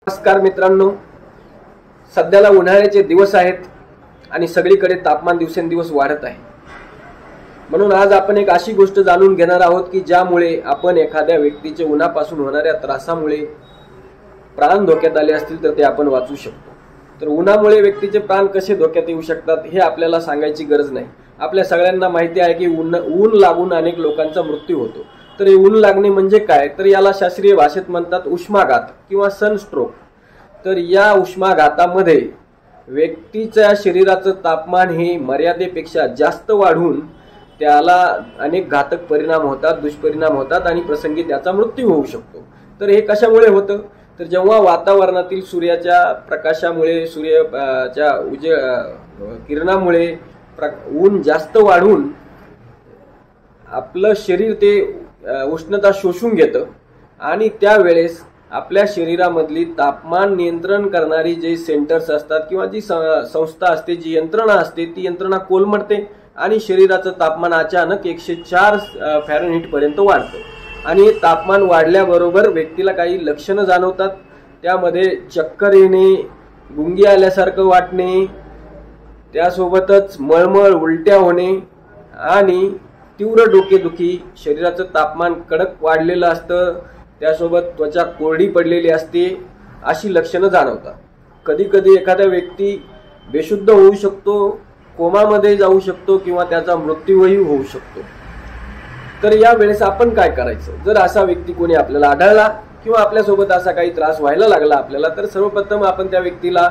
नमस्कार मित्रांनो, सध्याला उन्हाळ्याचे दिवस आहेत आणि सगळीकडे तापमान दिवसेंदिवस वाढत आहे। म्हणून आज आपण एक अशी गोष्ट जाणून घेणार आहोत की ज्यामुळे आपण एखाद्या व्यक्तीचे उन्हापासून होणाऱ्या त्रासामुळे प्राण धोक्यात आले असतील तर ते आपण वाचू शकतो। तर उन्हामुळे व्यक्तीचे प्राण कसे धोक्यात येऊ शकतात हे आपल्याला सांगायची गरज नाही। आपल्या सगळ्यांना माहिती आहे की ऊन लागून अनेक लोकांचा मृत्यू होतो। तर ऊन लागणे म्हणजे काय, तर याला शास्त्रीय भाषेत म्हणतात उष्माघात किंवा सनस्ट्रोक। तर या उष्माघातामध्ये व्यक्तीच्या शरीराचं तापमान हे मर्यादेपेक्षा जास्त वाढून त्याला अनेक घातक परिणाम होतात, दुष्परिणाम होतात आणि प्रसंगी त्याचा मृत्यू होऊ शकतो। तर हे कशामुळे होतं, तर जेव्हा वातावरणातील सूर्याच्या प्रकाशामुळे सूर्याच्या किरणामुळे ऊन जास्त वाढून आपलं शरीर ते उष्णता शोषून घेतं आणि त्यावेळेस आपल्या शरीरामधली तापमान नियंत्रण करणारी जे सेंटर्स असतात किंवा जी संस्था असते, जी यंत्रणा असते, ती यंत्रणा कोलमडते आणि शरीराचं तापमान अचानक 104 फॅरनहीट पर्यंत वाढतं। आणि हे तापमान वाढल्याबरोबर व्यक्तीला काही लक्षणं जाणवतात। त्यामध्ये चक्कर येणे, गुंगी आल्यासारखं वाटणे, त्यासोबतच मळमळ, उलट्या होणे आणि तीव्र डोकेदुखी, शरीराचं तापमान कडक वाढलेलं असतं, त्यासोबत त्वचा कोरडी पडलेली असते, अशी लक्षणं जाणवतात। कधी कधी एखादा व्यक्ती बेशुद्ध होऊ शकतो, कोमामध्ये जाऊ शकतो किंवा त्याचा मृत्यूही होऊ शकतो। तर या वेळेस आपण काय करायचं, जर असा व्यक्ती कोणी आपल्याला आढळला किंवा आपल्यासोबत असा काही त्रास व्हायला लागला आपल्याला, तर सर्वप्रथम आपण त्या व्यक्तीला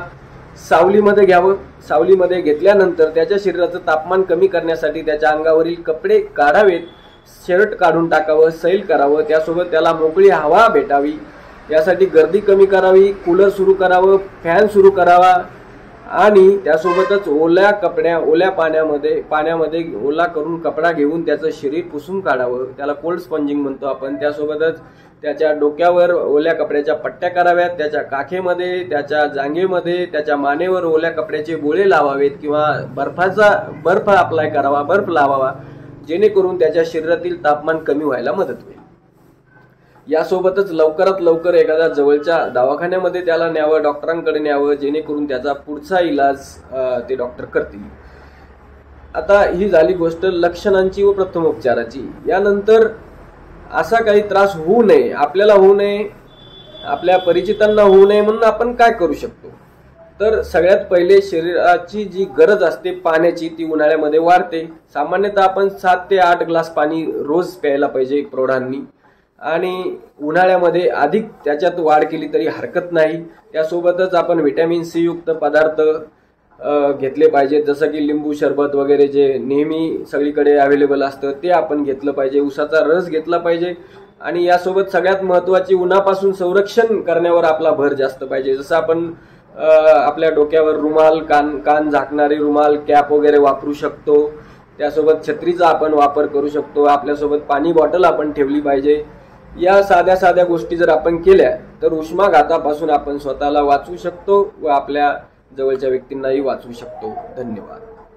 सावलीमध्ये घ्यावं। सावलीमध्ये घेतल्यानंतर त्याच्या शरीराचं तापमान कमी करण्यासाठी त्याच्या अंगावरील कपडे काढावेत, शर्ट काढून टाकावं, सैल करावं, त्यासोबत त्याला मोकळी हवा भेटावी, यासाठी गर्दी कमी करावी, कूलर सुरू करावं, फॅन सुरू करावा आणि त्यासोबतच ओल्या पाण्यामध्ये ओला करून कपडा घेऊन त्याचं शरीर पुसून काढावं, त्याला कोल्ड स्पंजिंग म्हणतो आपण। त्यासोबतच त्याच्या डोक्यावर ओल्या कपड्याच्या पट्ट्या कराव्यात, त्याच्या काखेमध्ये, त्याच्या जांघेमध्ये, त्याच्या मानेवर ओल्या कपड्याचे गोळे लावावेत किंवा बर्फ अप्लाय करावा, बर्फ लावावा, जेणेकरून त्याच्या शरीरातील तापमान कमी व्हायला मदत होईल। यासोबतच लवकरात लवकर एखाद्या जवळच्या दवाखान्यामध्ये त्याला न्यावं, डॉक्टरांकडे न्यावं, जेणेकरून त्याचा पुढचा इलाज ते डॉक्टर करतील। आता ही झाली गोष्ट लक्षणांची व प्रथमोपचाराची। यानंतर असा काही त्रास होऊ नये, आपल्याला होऊ नये, आपल्या परिचितांना होऊ नये म्हणून आपण काय करू शकतो, तर सगळ्यात पहिले शरीराची जी गरज असते पाण्याची ती उन्हाळ्यामध्ये वाढते। सामान्यतः आपण 7 ते 8 ग्लास पाणी रोज प्यायला पाहिजे प्रौढांनी आणि उन्हाळ्यामध्ये अधिक त्याच्यात वाढ केली तरी हरकत नाही। त्यासोबतच आपण व्हिटॅमिन सी युक्त पदार्थ घेतले पाहिजेत, जसं की लिंबू सरबत वगैरे जे नेहमी सगळीकडे अवेलेबल असतं ते आपण घेतलं पाहिजे, उसाचा रस घेतला पाहिजे आणि यासोबत सगळ्यात महत्त्वाची उन्हापासून संरक्षण करण्यावर आपला भर जास्त पाहिजे। जसं आपण आपल्या डोक्यावर रुमाल, कान झाकणारे रुमाल, कॅप वगैरे वापरू शकतो, त्यासोबत छत्रीचा आपण वापर करू शकतो, आपल्यासोबत पाणी बॉटल आपण ठेवली पाहिजे। या साध्या साध्या गोष्टी जर आपण केल्या तर उष्माघातापासून आपण स्वतःला वाचवू शकतो व आपल्या जवळच्या व्यक्तींनाही वाचवू शकतो। धन्यवाद।